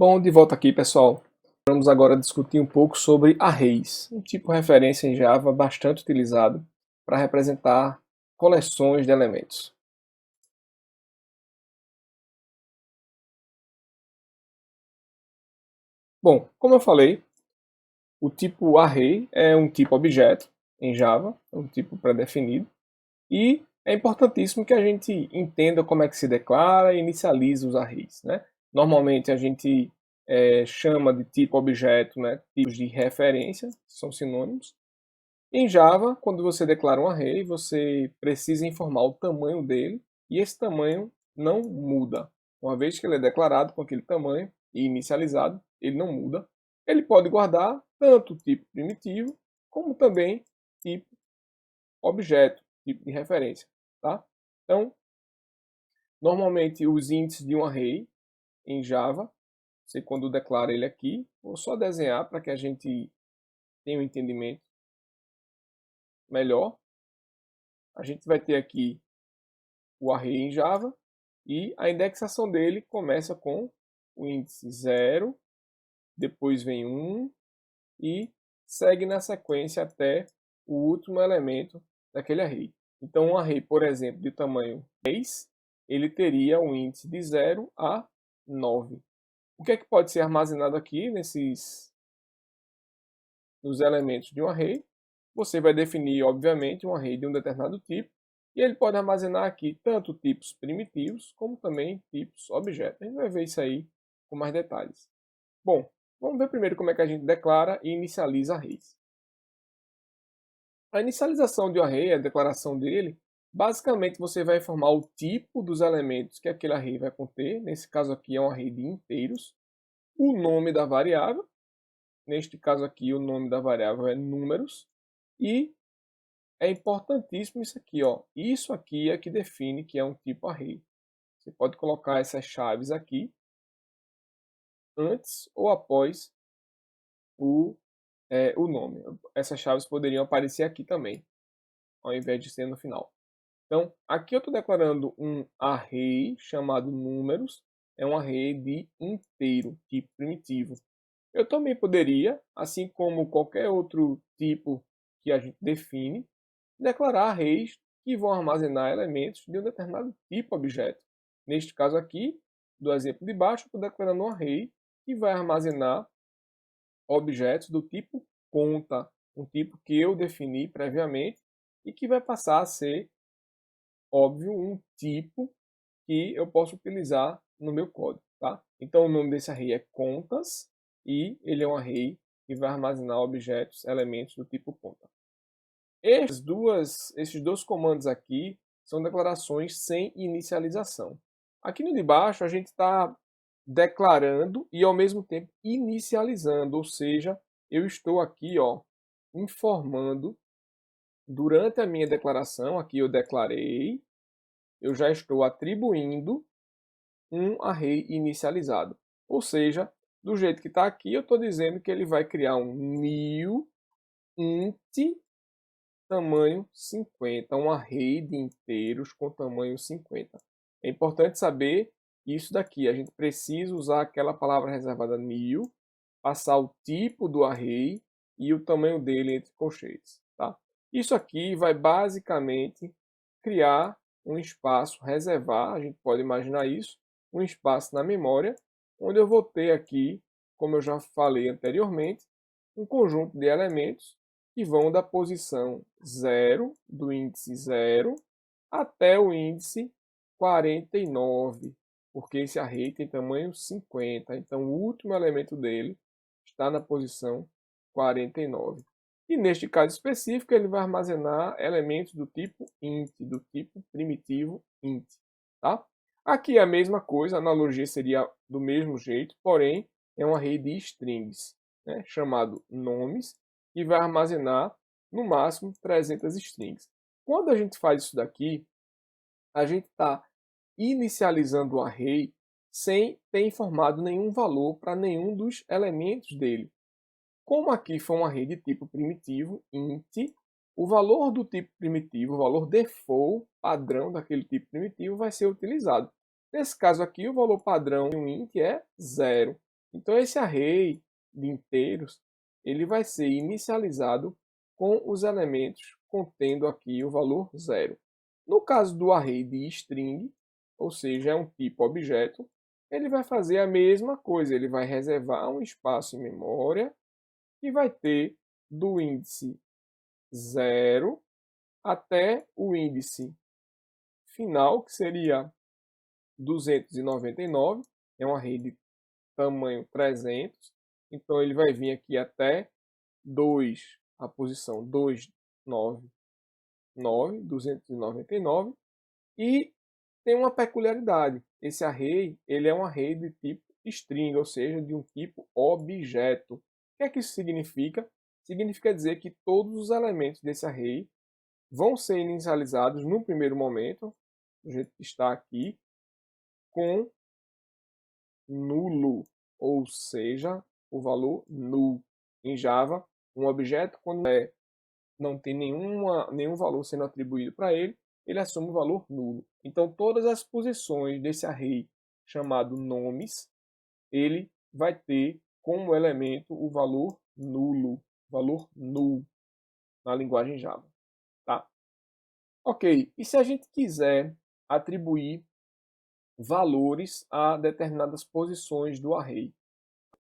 Bom, de volta aqui, pessoal. Vamos agora discutir um pouco sobre arrays, um tipo de referência em Java bastante utilizado para representar coleções de elementos. Bom, como eu falei, o tipo array é um tipo objeto em Java, é um tipo pré-definido, e é importantíssimo que a gente entenda como é que se declara e inicializa os arrays, né? Normalmente a gente chama de tipo objeto, né, tipos de referência, são sinônimos. Em Java, quando você declara um array, você precisa informar o tamanho dele e esse tamanho não muda. Uma vez que ele é declarado com aquele tamanho e inicializado, ele não muda. Ele pode guardar tanto tipo primitivo como também tipo objeto, tipo de referência. Tá? Então, normalmente os índices de um array em Java, você quando declara ele aqui, vou só desenhar para que a gente tenha um entendimento melhor. A gente vai ter aqui o array em Java e a indexação dele começa com o índice 0, depois vem 1 e segue na sequência até o último elemento daquele array. Então, um array, por exemplo, de tamanho 10, ele teria um índice de 0 a 9. O que é que pode ser armazenado aqui nos elementos de um array? Você vai definir, obviamente, um array de um determinado tipo, e ele pode armazenar aqui tanto tipos primitivos, como também tipos objetos. A gente vai ver isso aí com mais detalhes. Bom, vamos ver primeiro como é que a gente declara e inicializa arrays. A inicialização de um array, a declaração dele, basicamente você vai informar o tipo dos elementos que aquele array vai conter. Nesse caso aqui é um array de inteiros. O nome da variável, neste caso aqui o nome da variável é números. E é importantíssimo isso aqui, ó. Isso aqui é que define que é um tipo array. Você pode colocar essas chaves aqui antes ou após o nome. Essas chaves poderiam aparecer aqui também, ao invés de ser no final. Então, aqui eu estou declarando um array chamado números. É um array de inteiro, tipo primitivo. Eu também poderia, assim como qualquer outro tipo que a gente define, declarar arrays que vão armazenar elementos de um determinado tipo objeto. Neste caso aqui, do exemplo de baixo, eu estou declarando um array que vai armazenar objetos do tipo conta, um tipo que eu defini previamente e que vai passar a ser, óbvio, um tipo que eu posso utilizar no meu código. Tá? Então o nome desse array é contas e ele é um array que vai armazenar objetos, elementos do tipo conta. Esses dois comandos aqui são declarações sem inicialização. Aqui no de baixo a gente está declarando e ao mesmo tempo inicializando, ou seja, eu estou aqui informando durante a minha declaração, aqui eu declarei, eu já estou atribuindo um array inicializado. Ou seja, do jeito que está aqui, eu estou dizendo que ele vai criar um new int tamanho 50, um array de inteiros com tamanho 50. É importante saber isso daqui. A gente precisa usar aquela palavra reservada new, passar o tipo do array e o tamanho dele entre colchetes. Tá? Isso aqui vai basicamente criar um espaço, reservar, a gente pode imaginar isso, um espaço na memória, onde eu vou ter aqui, como eu já falei anteriormente, um conjunto de elementos que vão da posição 0, do índice 0, até o índice 49, porque esse array tem tamanho 50, então o último elemento dele está na posição 49. E neste caso específico, ele vai armazenar elementos do tipo int, do tipo primitivo int. Tá? Aqui é a mesma coisa, a analogia seria do mesmo jeito, porém é um array de strings, né, chamado nomes, e vai armazenar no máximo 300 strings. Quando a gente faz isso daqui, a gente está inicializando o array sem ter informado nenhum valor para nenhum dos elementos dele. Como aqui foi um array de tipo primitivo, int, o valor do tipo primitivo, o valor default, padrão daquele tipo primitivo, vai ser utilizado. Nesse caso aqui, o valor padrão de um int é 0. Então, esse array de inteiros, ele vai ser inicializado com os elementos contendo aqui o valor 0. No caso do array de string, ou seja, é um tipo objeto, ele vai fazer a mesma coisa, ele vai reservar um espaço em memória e vai ter do índice 0 até o índice final, que seria 299, é um array de tamanho 300, então ele vai vir aqui até 2, a posição 299, e tem uma peculiaridade, esse array ele é um array de tipo string, ou seja, de um tipo objeto. O que é que isso significa? Significa dizer que todos os elementos desse array vão ser inicializados no primeiro momento, do jeito que está aqui, com nulo, ou seja, o valor null. Em Java, um objeto, quando não tem nenhum valor sendo atribuído para ele, ele assume o valor nulo. Então, todas as posições desse array chamado nomes, ele vai ter como elemento o valor nulo, valor null, na linguagem Java. Tá? Ok, e se a gente quiser atribuir valores a determinadas posições do array?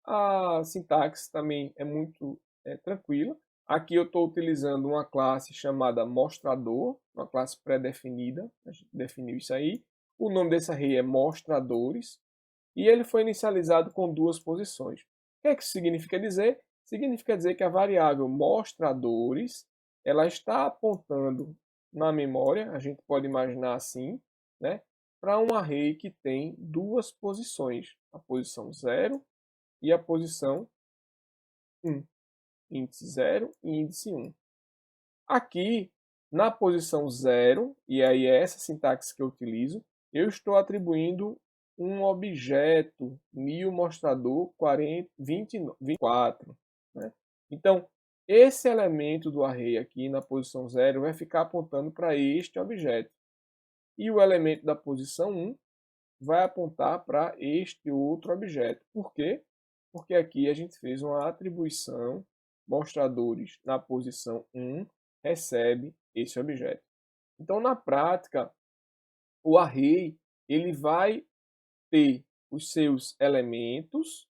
A sintaxe também é muito tranquila. Aqui eu estou utilizando uma classe chamada mostrador, uma classe pré-definida, a gente definiu isso aí. O nome desse array é mostradores e ele foi inicializado com duas posições. O que é que isso significa dizer? Significa dizer que a variável mostradores ela está apontando na memória, a gente pode imaginar assim, né, para um array que tem duas posições, a posição 0 e a posição 1, índice 0 e índice 1. Aqui, na posição 0, e aí é essa sintaxe que eu utilizo, eu estou atribuindo um objeto new mostrador 24. Né? Então, esse elemento do array aqui na posição 0 vai ficar apontando para este objeto. E o elemento da posição 1 vai apontar para este outro objeto. Por quê? Porque aqui a gente fez uma atribuição, mostradores na posição 1 recebe esse objeto. Então, na prática, o array ele vai ter os seus elementos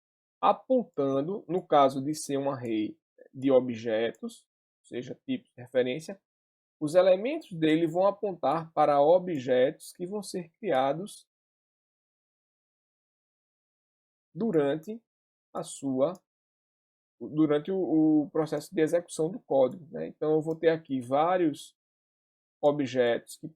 apontando, no caso de ser um array de objetos, seja tipo de referência, os elementos dele vão apontar para objetos que vão ser criados durante durante o processo de execução do código. Né? Então, eu vou ter aqui vários objetos que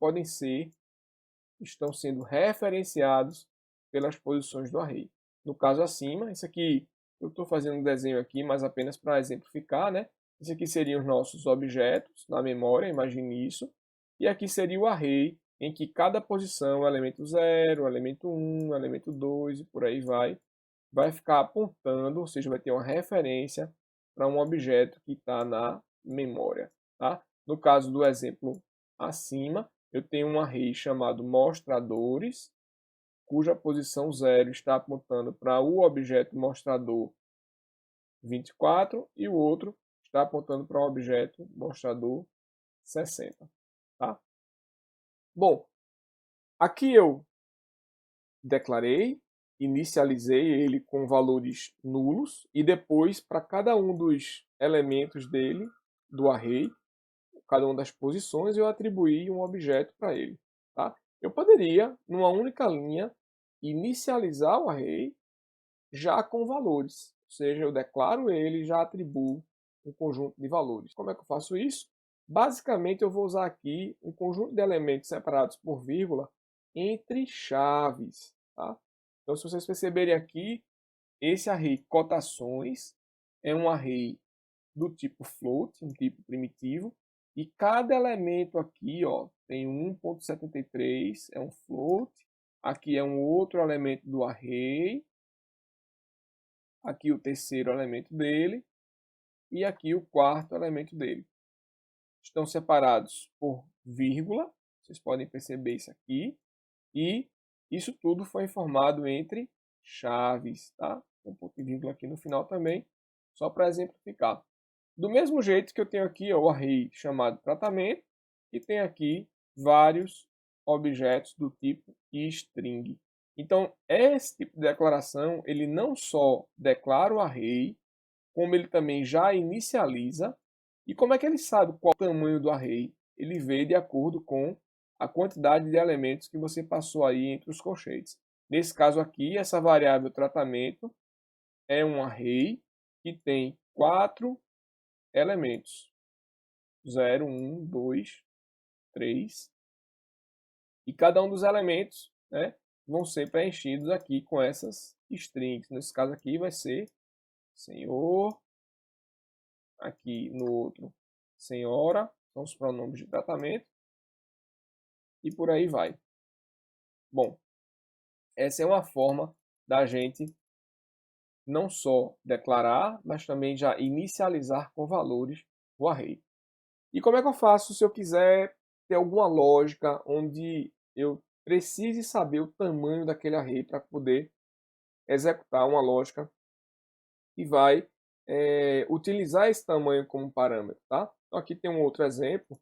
estão sendo referenciados pelas posições do array. No caso acima, isso aqui, eu estou fazendo um desenho aqui, mas apenas para exemplificar, né? Isso aqui seriam os nossos objetos na memória, imagine isso. E aqui seria o array, em que cada posição, o elemento 0, o elemento 1, o elemento 2 e por aí vai ficar apontando, ou seja, vai ter uma referência para um objeto que está na memória. Tá? No caso do exemplo acima, eu tenho um array chamado mostradores, cuja posição 0 está apontando para o objeto mostrador 24 e o outro está apontando para o objeto mostrador 60. Tá? Bom, aqui eu declarei, inicializei ele com valores nulos e depois para cada um dos elementos dele, do array, cada uma das posições, eu atribuí um objeto para ele. Tá? Eu poderia, numa única linha, inicializar o array já com valores, ou seja, eu declaro ele e já atribuo um conjunto de valores. Como é que eu faço isso? Basicamente, eu vou usar aqui um conjunto de elementos separados por vírgula entre chaves. Tá? Então, se vocês perceberem aqui, esse array cotações é um array do tipo float, um tipo primitivo, e cada elemento aqui ó, tem 1.73, é um float, aqui é um outro elemento do array, aqui o terceiro elemento dele, e aqui o quarto elemento dele. Estão separados por vírgula, vocês podem perceber isso aqui, e isso tudo foi informado entre chaves, tá? um ponto e vírgula aqui no final também, só para exemplificar. Do mesmo jeito que eu tenho aqui ó, o array chamado tratamento, e tem aqui vários objetos do tipo string. Então, esse tipo de declaração, ele não só declara o array, como ele também já inicializa. E como é que ele sabe qual é o tamanho do array? Ele vê de acordo com a quantidade de elementos que você passou aí entre os colchetes. Nesse caso aqui, essa variável tratamento é um array que tem 4 elementos. 0, 1, 2, 3. E cada um dos elementos, né, vão ser preenchidos aqui com essas strings. Nesse caso aqui vai ser senhor, aqui no outro senhora, são os pronomes de tratamento, e por aí vai. Bom, essa é uma forma da gente não só declarar, mas também já inicializar com valores o array. E como é que eu faço se eu quiser ter alguma lógica onde eu precise saber o tamanho daquele array para poder executar uma lógica que vai utilizar esse tamanho como parâmetro, tá? Então aqui tem um outro exemplo.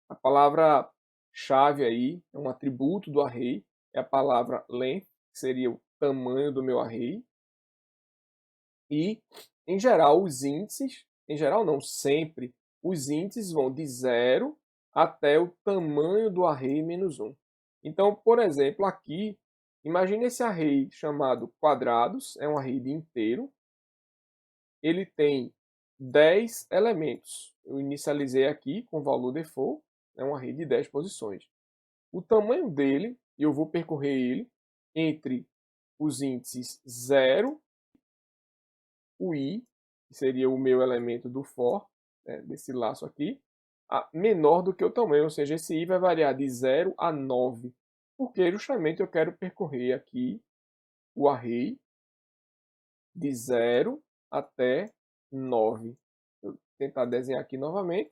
A palavra-chave aí, é um atributo do array, é a palavra length, que seria o tamanho do meu array. E, em geral, os índices, em geral não, sempre, os índices vão de 0 até o tamanho do array menos 1. Então, por exemplo, aqui, imagine esse array chamado quadrados, é um array de inteiro. Ele tem 10 elementos. Eu inicializei aqui com o valor default, é um array de 10 posições. O tamanho dele, eu vou percorrer ele entre os índices 0, o i, que seria o meu elemento do for, né, desse laço aqui, menor do que o tamanho, ou seja, esse i vai variar de 0 a 9, porque justamente eu quero percorrer aqui o array de 0 até 9. Vou tentar desenhar aqui novamente.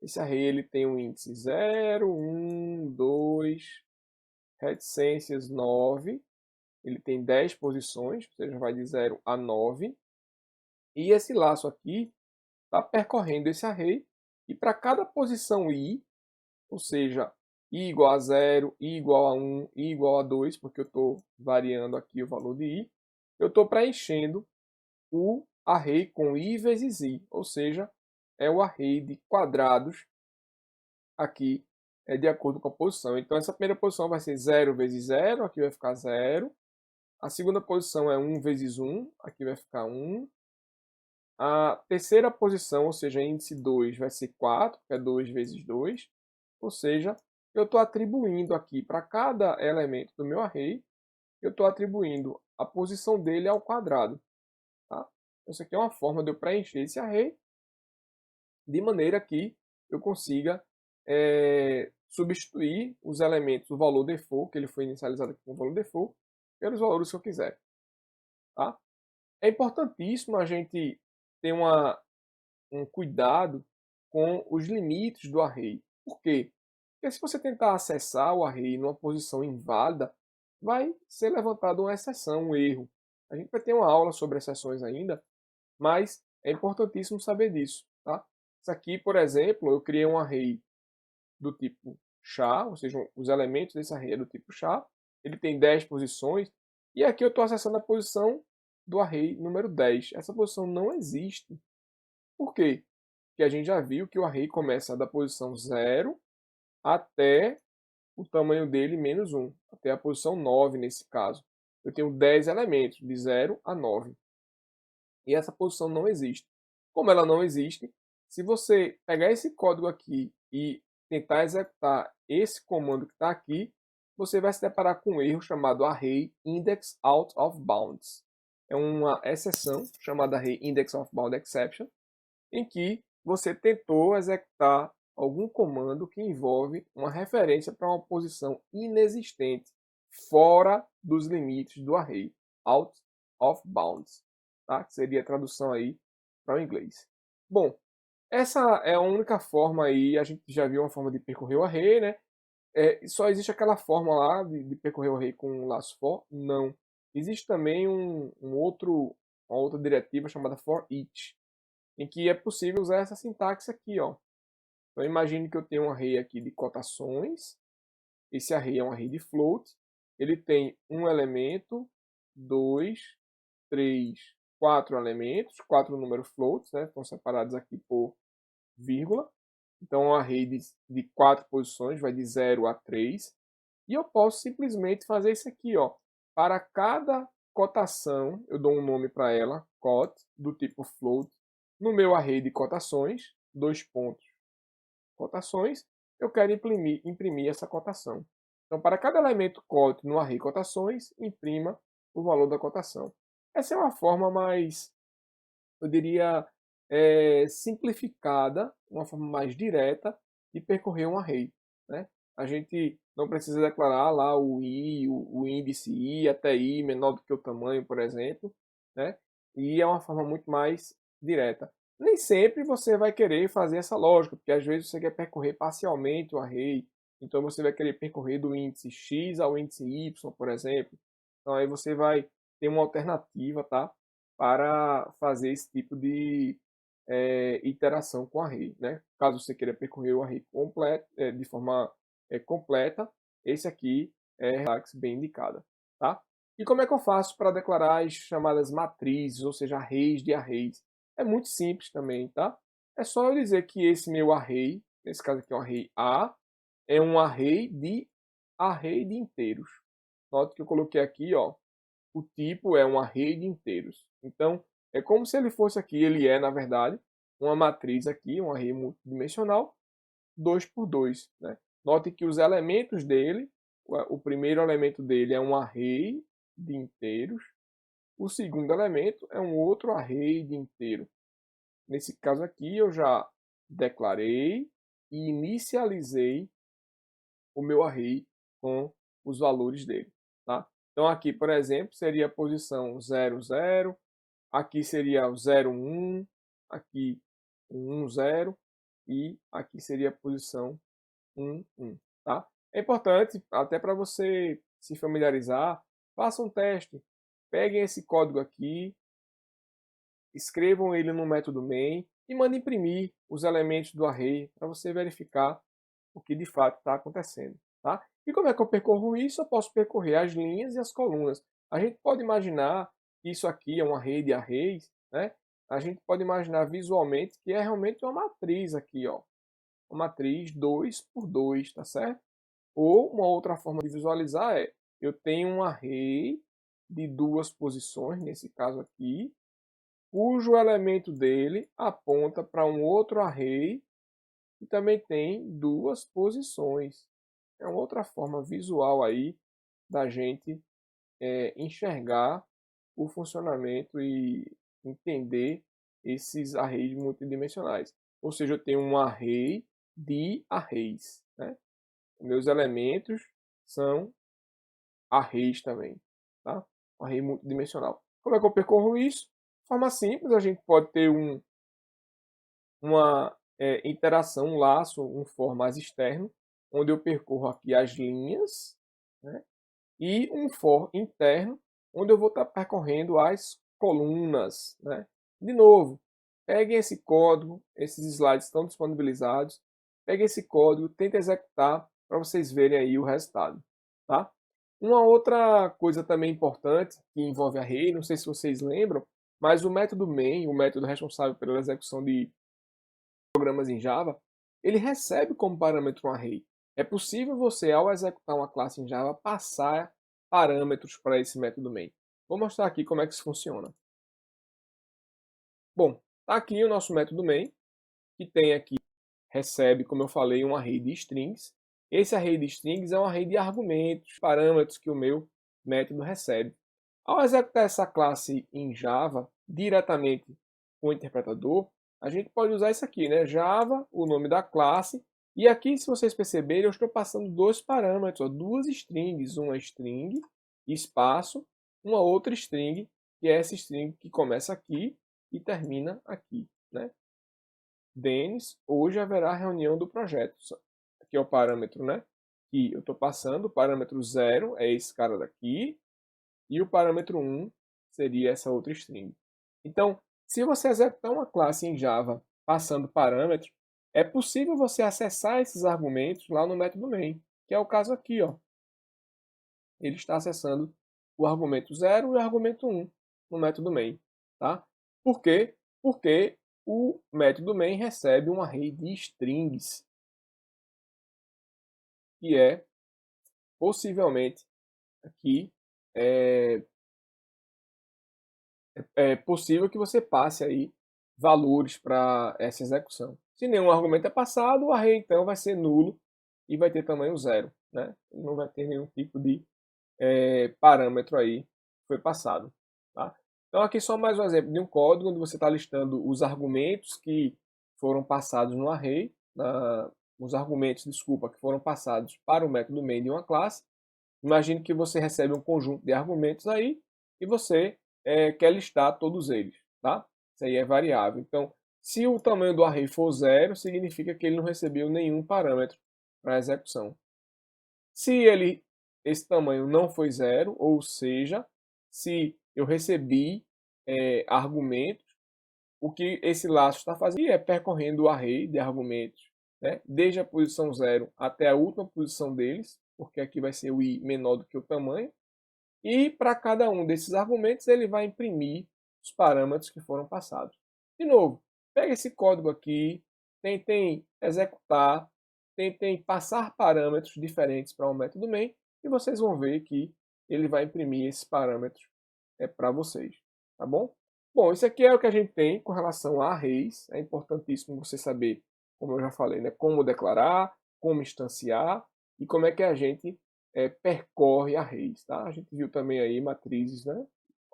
Esse array ele tem um índice 0, 1, 2, reticências 9. Ele tem 10 posições, ou seja, vai de 0 a 9. E esse laço aqui está percorrendo esse array. E para cada posição i, ou seja, i igual a 0, i igual a 1, i igual a 2, porque eu estou variando aqui o valor de i, eu estou preenchendo o array com i vezes i, ou seja, é o array de quadrados aqui de acordo com a posição. Então, essa primeira posição vai ser 0 vezes 0, aqui vai ficar 0. A segunda posição é 1 vezes 1, aqui vai ficar 1. A terceira posição, ou seja, índice 2, vai ser 4, que é 2 vezes 2. Ou seja, eu estou atribuindo aqui para cada elemento do meu array, eu estou atribuindo a posição dele ao quadrado. Tá? Isso aqui é uma forma de eu preencher esse array de maneira que eu consiga substituir os elementos, o valor default, que ele foi inicializado aqui com o valor default, pelos valores que eu quiser. Tá? É importantíssimo a gente ter um cuidado com os limites do array. Por quê? Porque se você tentar acessar o array numa posição inválida, vai ser levantada uma exceção, um erro. A gente vai ter uma aula sobre exceções ainda, mas é importantíssimo saber disso. Tá? Isso aqui, por exemplo, eu criei um array do tipo chá, ou seja, os elementos desse array é do tipo chá. Ele tem 10 posições, e aqui eu estou acessando a posição do array número 10. Essa posição não existe. Por quê? Porque a gente já viu que o array começa da posição 0 até o tamanho dele menos 1, até a posição 9 nesse caso. Eu tenho 10 elementos, de 0 a 9. E essa posição não existe. Como ela não existe, se você pegar esse código aqui e tentar executar esse comando que está aqui, você vai se deparar com um erro chamado array index out of bounds. É uma exceção chamada array index of bound exception, em que você tentou executar algum comando que envolve uma referência para uma posição inexistente, fora dos limites do array, out of bounds, tá? Que seria a tradução aí para o inglês. Bom, essa é a única forma aí, a gente já viu uma forma de percorrer o array, né? Só existe aquela forma lá de percorrer o array com um laço for? Não. existe também uma outra diretiva chamada for each, em que é possível usar essa sintaxe aqui, ó. Então imagine que eu tenho um array aqui de cotações, esse array é um array de float, ele tem um elemento, dois, três, quatro elementos, quatro números floats, né? Estão separados aqui por vírgula. Então, um array de quatro posições, vai de 0 a 3. E eu posso simplesmente fazer isso aqui, ó. Para cada cotação, eu dou um nome para ela, cot, do tipo float, no meu array de cotações, dois pontos, cotações, eu quero imprimir essa cotação. Então, para cada elemento cot no array cotações, imprima o valor da cotação. Essa é uma forma mais, eu diria, simplificada, uma forma mais direta de percorrer um array, né? A gente não precisa declarar lá o i, o índice i até i menor do que o tamanho, por exemplo, né? E é uma forma muito mais direta. Nem sempre você vai querer fazer essa lógica, porque às vezes você quer percorrer parcialmente o array, então você vai querer percorrer do índice x ao índice y, por exemplo. Então aí você vai ter uma alternativa, tá? Para fazer esse tipo de iteração com o array, né? Caso você queira percorrer o array completo, de forma completa, esse aqui é a sintaxe bem indicada, tá? E como é que eu faço para declarar as chamadas matrizes, ou seja, arrays de arrays? É muito simples também, tá? É só eu dizer que esse meu array, nesse caso aqui é um array A, é um array de inteiros. Note que eu coloquei aqui, ó, o tipo é um array de inteiros. Então, é como se ele fosse aqui, ele é, na verdade, uma matriz aqui, um array multidimensional, 2 por 2. Né? Note que os elementos dele, o primeiro elemento dele é um array de inteiros, o segundo elemento é um outro array de inteiro. Nesse caso aqui, eu já declarei e inicializei o meu array com os valores dele. Tá? Então, aqui, por exemplo, seria a posição 0, 0, aqui seria o 0, 1, aqui o 1, 0 e aqui seria a posição 1, 1. Tá? É importante, até para você se familiarizar, faça um teste. Peguem esse código aqui, escrevam ele no método main e mandem imprimir os elementos do array para você verificar o que de fato está acontecendo. Tá? E como é que eu percorro isso? Eu posso percorrer as linhas e as colunas. A gente pode imaginar que isso aqui é uma array de arrays, né? A gente pode imaginar visualmente que é realmente uma matriz aqui, ó. Uma matriz 2 por 2, tá certo? Ou uma outra forma de visualizar é, eu tenho um array de duas posições, nesse caso aqui, cujo elemento dele aponta para um outro array que também tem duas posições. É uma outra forma visual aí da gente enxergar o funcionamento e entender esses arrays multidimensionais. Ou seja, eu tenho um array de arrays. Né? Meus elementos são arrays também. Tá? Um array multidimensional. Como é que eu percorro isso? De forma simples, a gente pode ter uma interação, um laço, um for mais externo, onde eu percorro aqui as linhas, né? E um for interno, onde eu vou estar percorrendo as colunas. Né? De novo, peguem esse código, esses slides estão disponibilizados, peguem esse código, tentem executar para vocês verem aí o resultado. Tá? Uma outra coisa também importante que envolve array, não sei se vocês lembram, mas o método main, o método responsável pela execução de programas em Java, ele recebe como parâmetro um array. É possível você, ao executar uma classe em Java, passar parâmetros para esse método main. Vou mostrar aqui como é que isso funciona. Bom, está aqui o nosso método main, que tem aqui, recebe, como eu falei, um array de strings. Esse array de strings é um array de argumentos, parâmetros que o meu método recebe. Ao executar essa classe em Java, diretamente com o interpretador, a gente pode usar isso aqui, né? Java, o nome da classe. E aqui, se vocês perceberem, eu estou passando dois parâmetros, ó, duas strings. Uma string, espaço, uma outra string, que é essa string que começa aqui e termina aqui, né? Denis, hoje haverá reunião do projeto. Aqui é o parâmetro, né? Que eu estou passando. O parâmetro 0 é esse cara daqui. e o parâmetro 1 seria essa outra string. Então, se você executar uma classe em Java passando parâmetro, é possível você acessar esses argumentos lá no método main, que é o caso aqui, ó. Ele está acessando o argumento 0 e o argumento 1 no método main, tá? Por quê? Porque o método main recebe um array de strings, que é possivelmente aqui é possível que você passe aí valores para essa execução. Se nenhum argumento é passado, o array então vai ser nulo e vai ter tamanho zero, né? Não vai ter nenhum tipo de parâmetro aí que foi passado, tá? Então aqui só mais um exemplo de um código onde você está listando os argumentos que foram passados no array, os argumentos, desculpa, que foram passados para o método main de uma classe. Imagine que você recebe um conjunto de argumentos aí e você quer listar todos eles, tá? Isso aí é variável. Então, se o tamanho do array for zero, significa que ele não recebeu nenhum parâmetro para a execução. Se esse tamanho não foi zero, ou seja, se eu recebi argumentos, o que esse laço está fazendo é percorrendo o array de argumentos, né, desde a posição 0 até a última posição deles, porque aqui vai ser o i menor do que o tamanho, e para cada um desses argumentos ele vai imprimir os parâmetros que foram passados. De novo, pega esse código aqui, tentem executar, tentem passar parâmetros diferentes para o método main e vocês vão ver que ele vai imprimir esses parâmetros para vocês, tá bom? Bom, isso aqui é o que a gente tem com relação a arrays. É importantíssimo você saber, como eu já falei, né, como declarar, como instanciar e como é que a gente percorre arrays, tá? A gente viu também aí matrizes, né,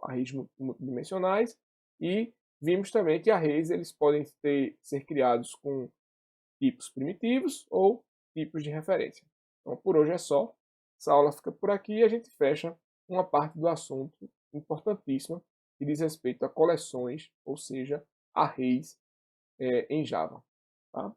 arrays multidimensionais e vimos também que arrays eles podem ser criados com tipos primitivos ou tipos de referência. Então, por hoje é só. Essa aula fica por aqui e a gente fecha uma parte do assunto importantíssima que diz respeito a coleções, ou seja, arrays em Java. Tá?